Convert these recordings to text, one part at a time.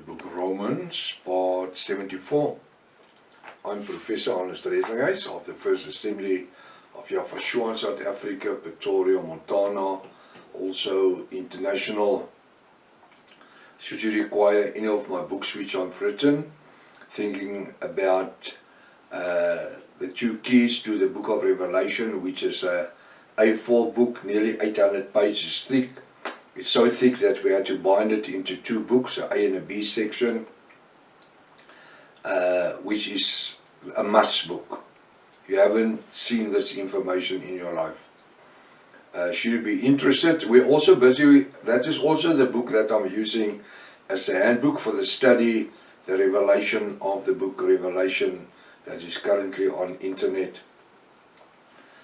book Romans, part 74. I'm Professor Ernest Redlinghuis of the First Assembly of Yafashua in South Africa, Pretoria, Montana, also international. Should you require any of my books which I've written, thinking about the two keys to the book of Revelation, which is a A4 book, nearly 800 pages thick. It's so thick that we had to bind it into two books, an A and a B section, which is a must book. You haven't seen this information in your life. Should you be interested, we're also busy, that is also the book that I'm using as a handbook for the study, the revelation of the book Revelation that is currently on internet.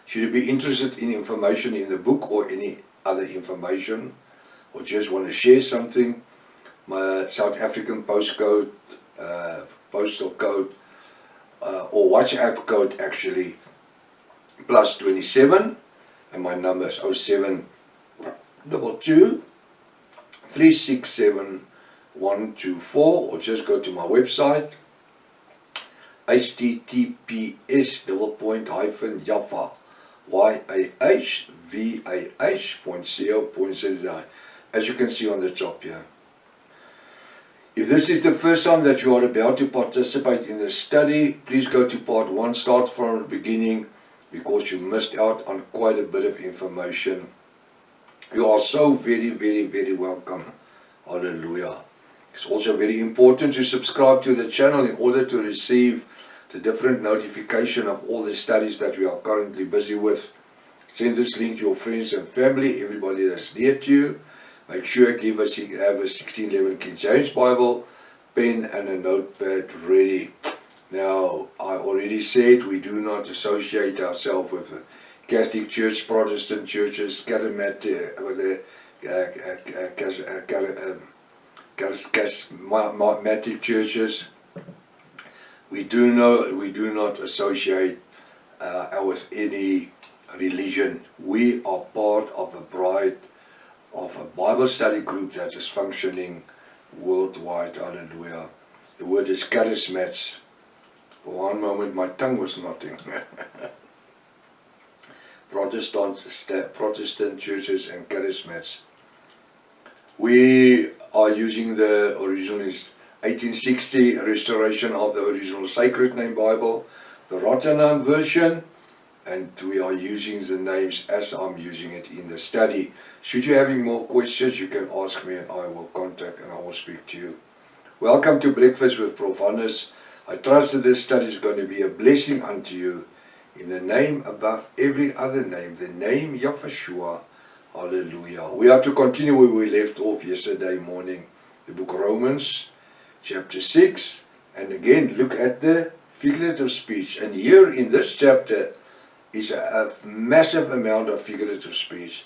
Should you be interested in information in the book or any other information, or just want to share something, my South African postcode, postal code, or WhatsApp code actually, +27, and my number is 0722 367 124, or just go to my website, https://yahvah.co.za, as you can see on the top here. If this is the first time that you are about to participate in the study, please go to part 1, start from the beginning, because you missed out on quite a bit of information. You are so very, very, very welcome. Hallelujah. It's also very important to subscribe to the channel in order to receive the different notification of all the studies that we are currently busy with. Send this link to your friends and family, everybody that's near to you. Make sure you have a 1611 King James Bible, pen and a notepad ready. Now, I already said we do not associate ourselves with the Catholic Church, Protestant churches, charismatic churches. We do not associate with any religion. We are part of a bride of a Bible study group that is functioning worldwide. Hallelujah. The word is charismats. For one moment my tongue was knotting. Protestant churches and charismats. We are using the original 1860 restoration of the original Sacred Name Bible, the Rotterdam version, and we are using the names as I'm using it in the study. Should you have any more questions, you can ask me and I will contact and I will speak to you. Welcome to Breakfast with Prof. Hannes. I trust that this study is going to be a blessing unto you. In the name above every other name, the name Yahvashua. Hallelujah. We are to continue where we left off yesterday morning, the book Romans, chapter 6. And again, look at the figurative speech. And here in this chapter is a massive amount of figurative speech.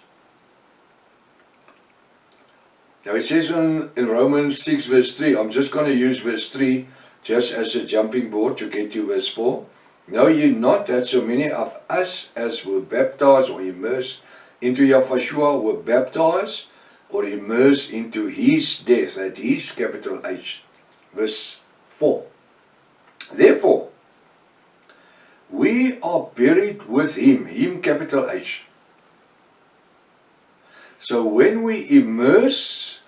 Now it says in Romans 6 verse 3, I'm just going to use verse 3 just as a jumping board to get to verse 4. Know ye not that so many of us as were baptized or immersed into Yahvashua were baptized or immersed into his death, that is capital H. Verse 4. Therefore, we are buried with him capital H. So when we immerse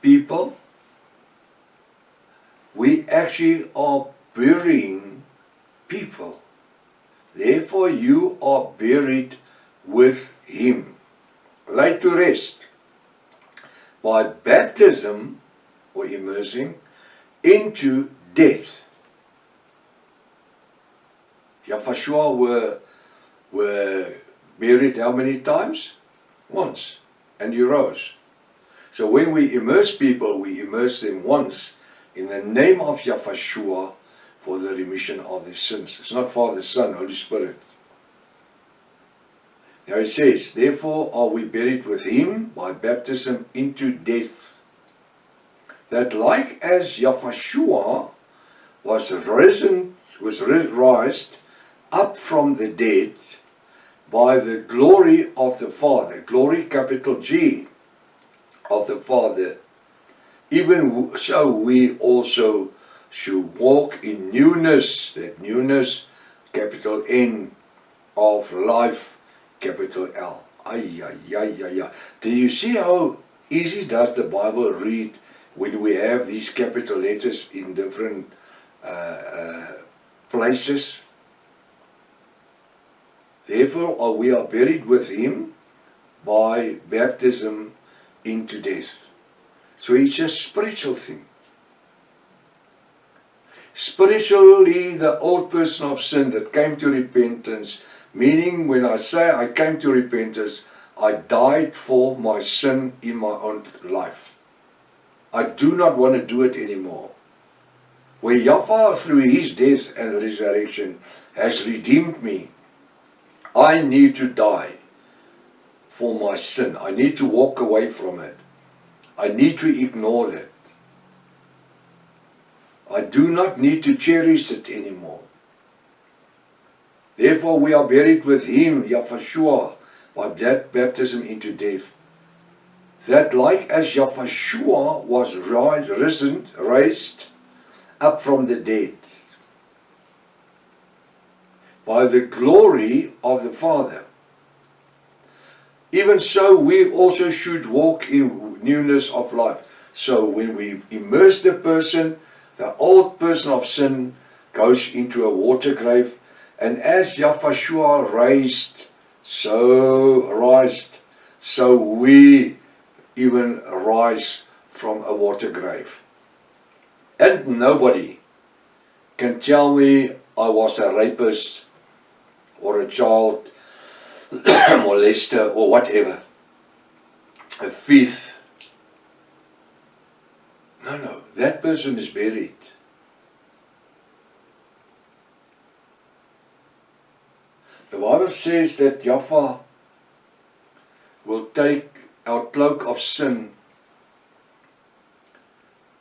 people, we actually are burying people. Therefore you are buried with him, laid to rest by baptism or immersing into death. Yahvashua were buried how many times? Once. And he rose. So when we immerse people, we immerse them once in the name of Yahvashua for the remission of their sins. It's not Father, Son, Holy Spirit. Now it says, therefore are we buried with him by baptism into death, that like as Yahvashua was raised up from the dead by the glory of the Father, glory capital G of the Father, even so we also should walk in newness, that newness, capital N, of life, capital L. Ay, ay, ay, ay, ay. Do you see how easy does the Bible read when we have these capital letters in different places? Therefore, we are buried with Him by baptism into death. So it's a spiritual thing. Spiritually, the old person of sin that came to repentance, meaning when I say I came to repentance, I died for my sin in my own life. I do not want to do it anymore. Where Yahweh through His death and resurrection has redeemed me, I need to die for my sin. I need to walk away from it. I need to ignore it. I do not need to cherish it anymore. Therefore we are buried with Him, Yahushua, by that baptism into death. That like as Yahushua was raised up from the dead, by the glory of the Father, even so we also should walk in newness of life. So when we immerse the person, the old person of sin goes into a water grave, and as Yahushua raised, so we even rise from a water grave. And nobody can tell me I was a rapist or a child molester or whatever, a thief. No, that person is buried. The Bible says that Yahweh will take our cloak of sin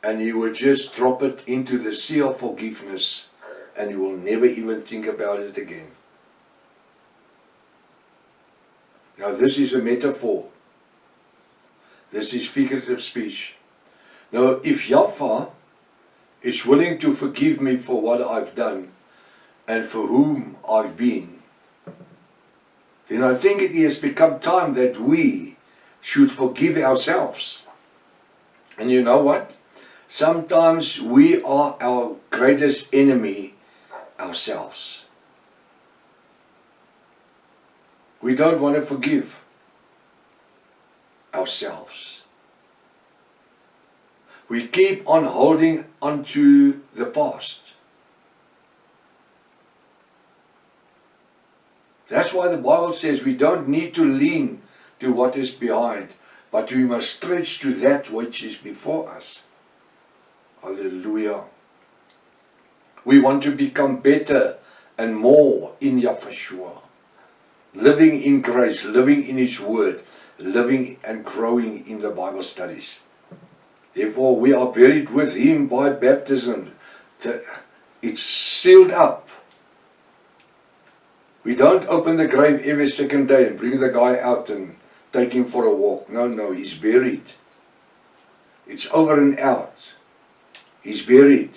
and He will just drop it into the sea of forgiveness, and you will never even think about it again. Now this is a metaphor. This is figurative speech. Now if Yahweh is willing to forgive me for what I've done and for whom I've been, then I think it has become time that we should forgive ourselves. And you know what? Sometimes we are our greatest enemy ourselves. We don't want to forgive ourselves. We keep on holding onto the past. That's why the Bible says we don't need to lean to what is behind, but we must stretch to that which is before us. Hallelujah. We want to become better and more in Yahushua, living in grace, living in His Word, living and growing in the Bible studies. Therefore we are buried with Him by baptism. It's sealed up. We don't open the grave every second day and bring the guy out and take him for a walk. No, he's buried. It's over and out. He's buried.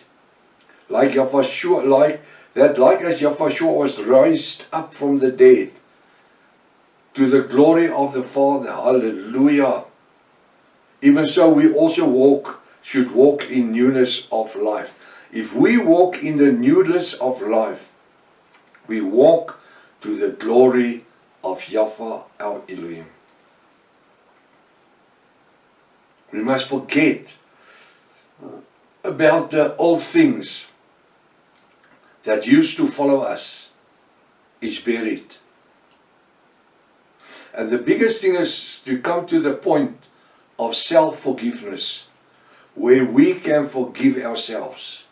Like Yahushua, like as Yahushua was raised up from the dead to the glory of the Father. Hallelujah. Even so we also should walk in newness of life. If we walk in the newness of life, we walk to the glory of Yahweh our Elohim. We must forget about the old things that used to follow us. Is buried. And the biggest thing is to come to the point of self-forgiveness, where we can forgive ourselves.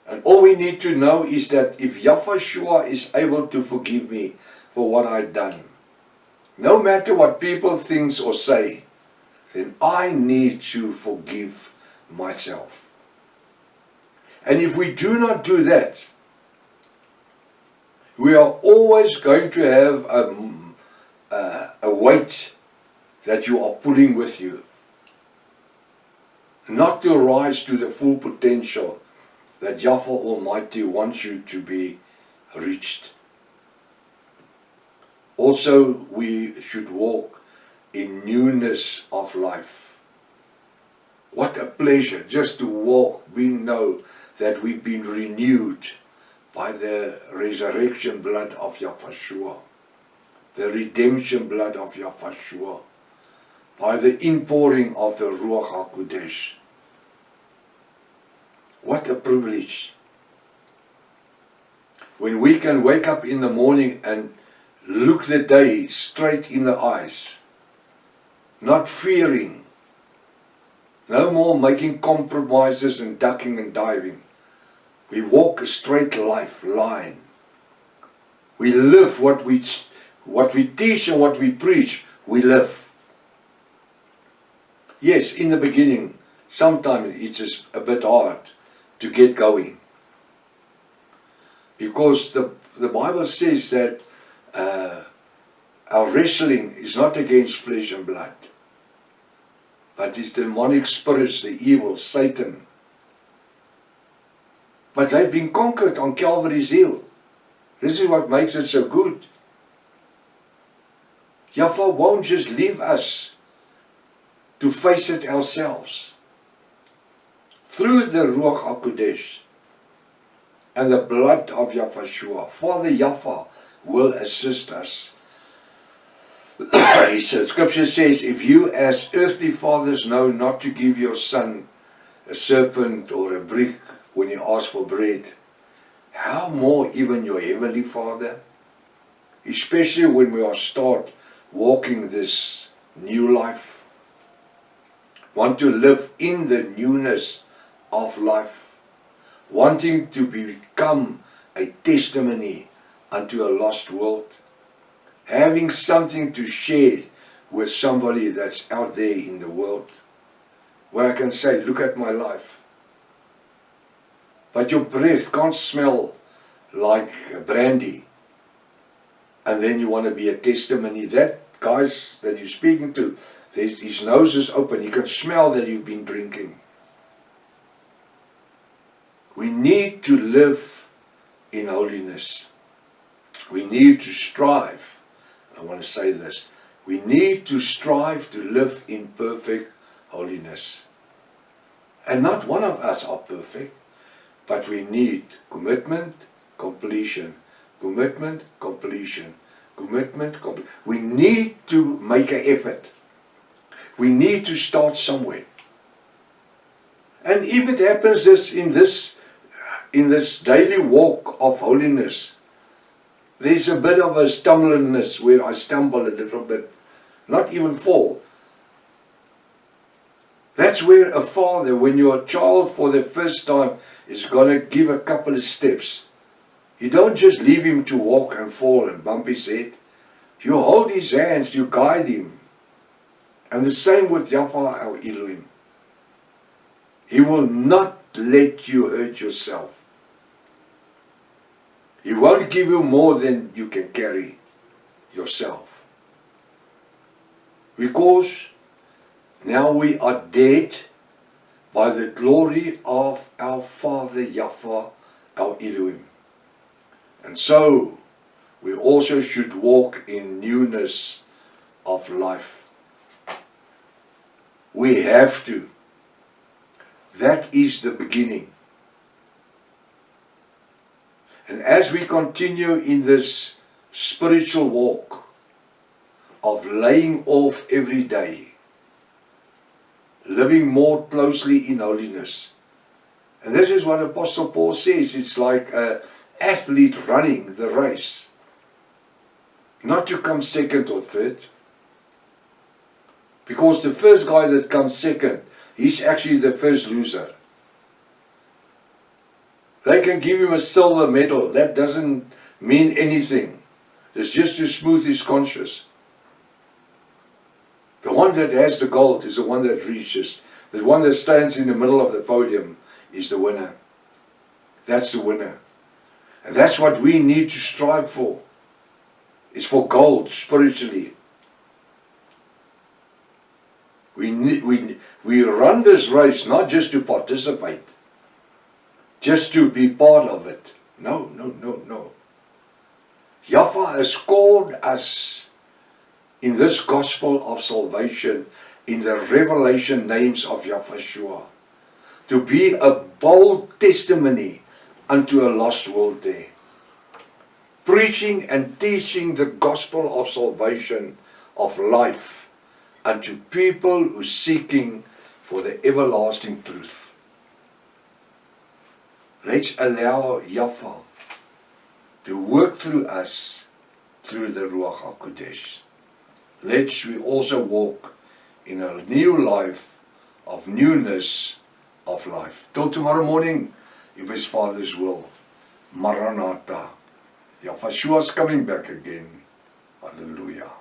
And all we need to know is that if Yahushua is able to forgive me for what I've done, no matter what people think or say, then I need to forgive myself. And if we do not do that, we are always going to have a weight that you are pulling with you. not to rise to the full potential that Yahweh Almighty wants you to be reached. Also, we should walk in newness of life. What a pleasure just to walk. We know that we've been renewed by the resurrection blood of Yahweh, the redemption blood of Yahweh, by the inpouring of the Ruach HaKodesh. What a privilege. When we can wake up in the morning and look the day straight in the eyes, not fearing, no more making compromises and ducking and diving. We walk a straight life line. We live what we teach and what we preach, we live. Yes, in the beginning, sometimes it's just a bit hard to get going. Because the Bible says that our wrestling is not against flesh and blood, but it's demonic spirits, the evil, Satan. But they've been conquered on Calvary's Hill. This is what makes it so good. Yahweh won't just leave us to face it ourselves. Through the Ruach HaKodesh and the blood of Yahweh, Father Yahweh will assist us. Scripture says, if you as earthly fathers know not to give your son a serpent or a brick when you ask for bread, how more even your heavenly Father? Especially when we are start walking this new life, want to live in the newness of life, wanting to become a testimony unto a lost world, having something to share with somebody that's out there in the world, where I can say, look at my life. But your breath can't smell like brandy, and then you want to be a testimony. That guys that you're speaking to, his nose is open, he can smell that you've been drinking. We need to live in holiness. We need to strive. I want to say this. We need to strive to live in perfect holiness. And not one of us are perfect, but we need commitment, completion. Commitment, completion. Commitment, completion. We need to make an effort. We need to start somewhere. And if it happens in this daily walk of holiness, there's a bit of a stumblingness where I stumble a little bit, not even fall. That's where a father, when your child for the first time is going to give a couple of steps, you don't just leave him to walk and fall and bump his head. You hold his hands, you guide him. And the same with Yahweh our Elohim. He will not let you hurt yourself. He won't give you more than you can carry yourself. Because now we are dead by the glory of our Father Yahweh, our Elohim. And so, we also should walk in newness of life. We have to. That is the beginning. And as we continue in this spiritual walk of laying off every day, living more closely in holiness. And this is what Apostle Paul says, it's like an athlete running the race. Not to come second or third. Because the first guy that comes second, he's actually the first loser. They can give him a silver medal. That doesn't mean anything. It's just to smooth his conscience. The one that has the gold is the one that reaches. The one that stands in the middle of the podium is the winner. That's the winner. And that's what we need to strive for. It's for gold spiritually. We run this race not just to participate, just to be part of it. No, no, no, no. Yahweh has called us in this gospel of salvation, in the revelation names of Yahweh, to be a bold testimony unto a lost world there. Preaching and teaching the gospel of salvation, of life, unto people who are seeking for the everlasting truth. Let's allow Yahweh to work through us, through the Ruach HaKodesh. Let's we also walk in a new life of newness of life. Till tomorrow morning, if His Father's will. Maranatha. Yahweh is coming back again. Hallelujah.